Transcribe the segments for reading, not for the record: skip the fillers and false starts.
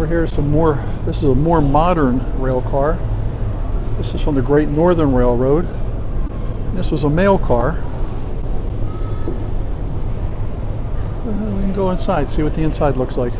Over here is some more. This is a more modern rail car. This is from the Great Northern Railroad. This was a mail car. We can go inside, see what the inside looks like.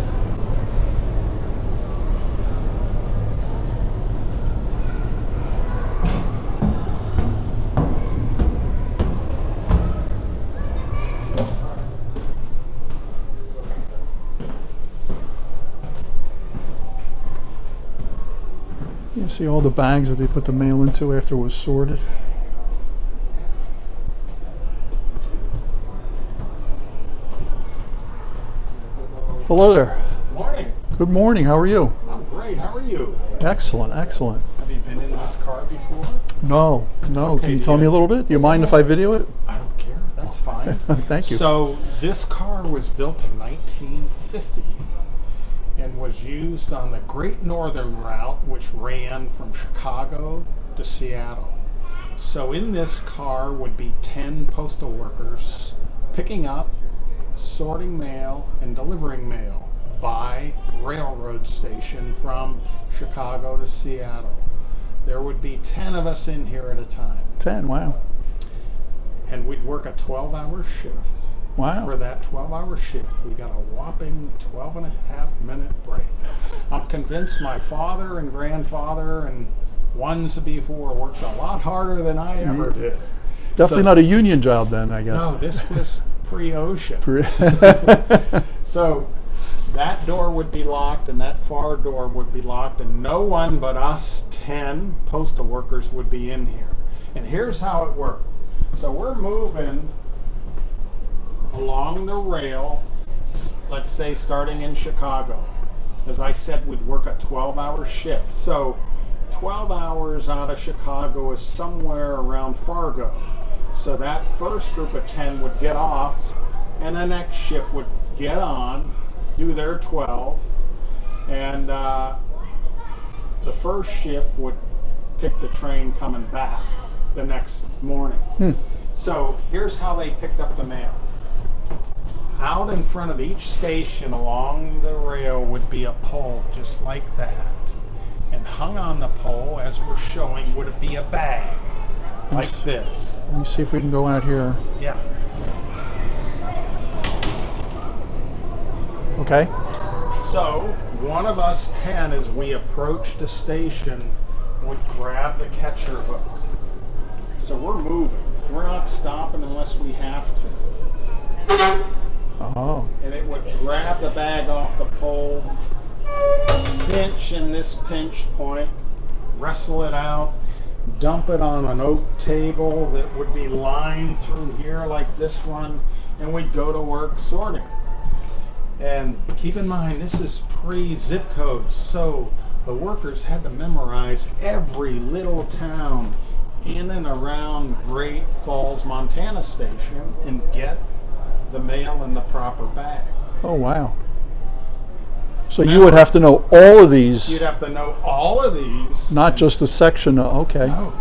You see all the bags that they put the mail into after it was sorted. Hello there. Morning. Good morning. How are you? I'm great. How are you? Excellent, excellent. Have you been in this car before? No. Okay, Can you tell me a little bit? Do you mind if I video it? I don't care. That's fine. Thank you. So this car was built in 1950 and was used on the Great Northern Route, which ran from Chicago to Seattle. So in this car would be 10 postal workers picking up, sorting mail, and delivering mail by railroad station from Chicago to Seattle. There would be 10 of us in here at a time. 10, wow. And we'd work a 12-hour shift. Wow. For that 12-hour shift, we got a whopping 12-and-a-half-minute break. I'm convinced my father and grandfather and ones before worked a lot harder than I ever did. Definitely not a union job then, I guess. No, this was pre-ocean. So that door would be locked and that far door would be locked, and no one but us 10 postal workers would be in here. And here's how it worked. So we're moving along the rail, let's say starting in Chicago. As I said, we'd work a 12-hour shift. So 12 hours out of Chicago is somewhere around Fargo. So that first group of 10 would get off, and the next shift would get on, do their 12, and the first shift would pick the train coming back the next morning. So here's how they picked up the mail. Out in front of each station along the rail would be a pole just like that. And hung on the pole, as we're showing, would be a bag like this. Let me see if we can go out here. Yeah. Okay. So one of us 10, as we approached the station, would grab the catcher hook. So we're moving. We're not stopping unless we have to. Oh. And it would grab the bag off the pole, cinch in this pinch point, wrestle it out, dump it on an oak table that would be lined through here like this one, and we'd go to work sorting. And keep in mind, this is pre-zip codes, so the workers had to memorize every little town in and around Great Falls, Montana station and get the mail in the proper bag. Oh, wow. So you would have to know all of these. You'd have to know all of these. Not just a section. Okay. No,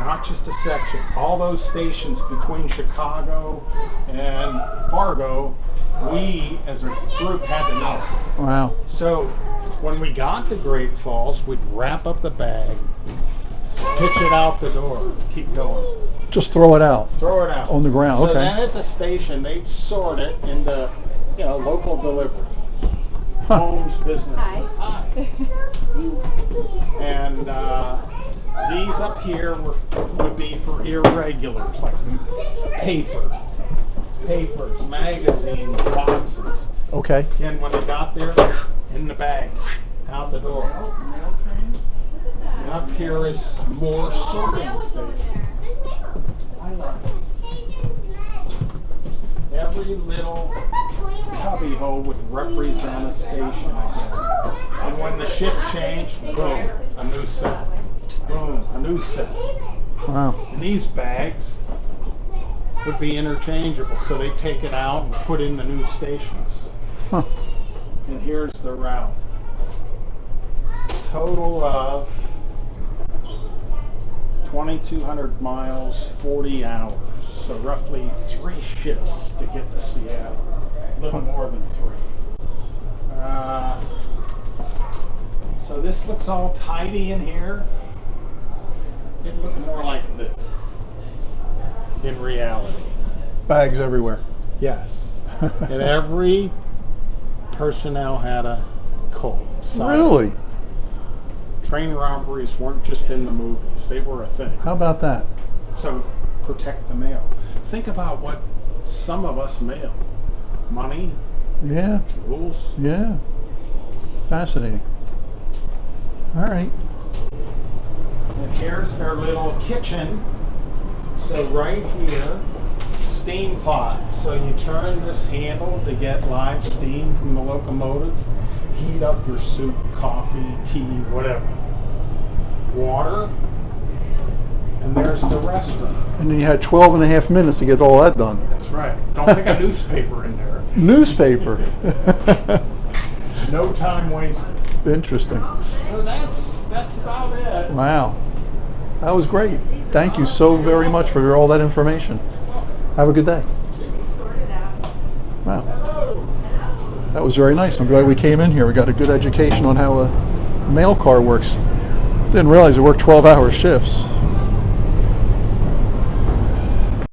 not just a section. All those stations between Chicago and Fargo, we as a group had to know. Wow. So when we got to Great Falls, we'd wrap up the bag, pitch it out the door, keep going. Just throw it out. Throw it out. On the ground, so okay. Then at the station, they'd sort it into, local delivery. Homes, businesses. Hi. And these up here would be for irregulars, like papers, magazines, boxes. Okay. And when they got there, in the bag, out the door. And up here is more sorting station. Every little cubby hole would represent a station again. And when the shift changed, boom, a new set. Boom, a new set. Wow. And these bags would be interchangeable, so they take it out and put in the new stations. Huh. And here's the route. Total of 2,200 miles, 40 hours. So roughly 3 shifts to get to Seattle. A little more than 3. this looks all tidy in here, it looked more like this in reality. Bags everywhere. Yes. And every personnel had a coat. Really? Train robberies weren't just in the movies, they were a thing. How about that? So protect the mail. Think about what some of us mail. Money, Yeah. jewels. Yeah. Fascinating. All right. And here's their little kitchen. So right here, steam pot. So you turn this handle to get live steam from the locomotive. Heat up your soup, coffee, tea, whatever. Water. And there's the restaurant. And then you had 12 and a half minutes to get all that done. That's right. Don't think a newspaper in there. Newspaper. No time wasted. Interesting. So that's about it. Wow. That was great. Thank you so very much for all that information. Have a good day. Wow. That was very nice. I'm glad we came in here. We got a good education on how a mail car works. Didn't realize it worked 12-hour shifts.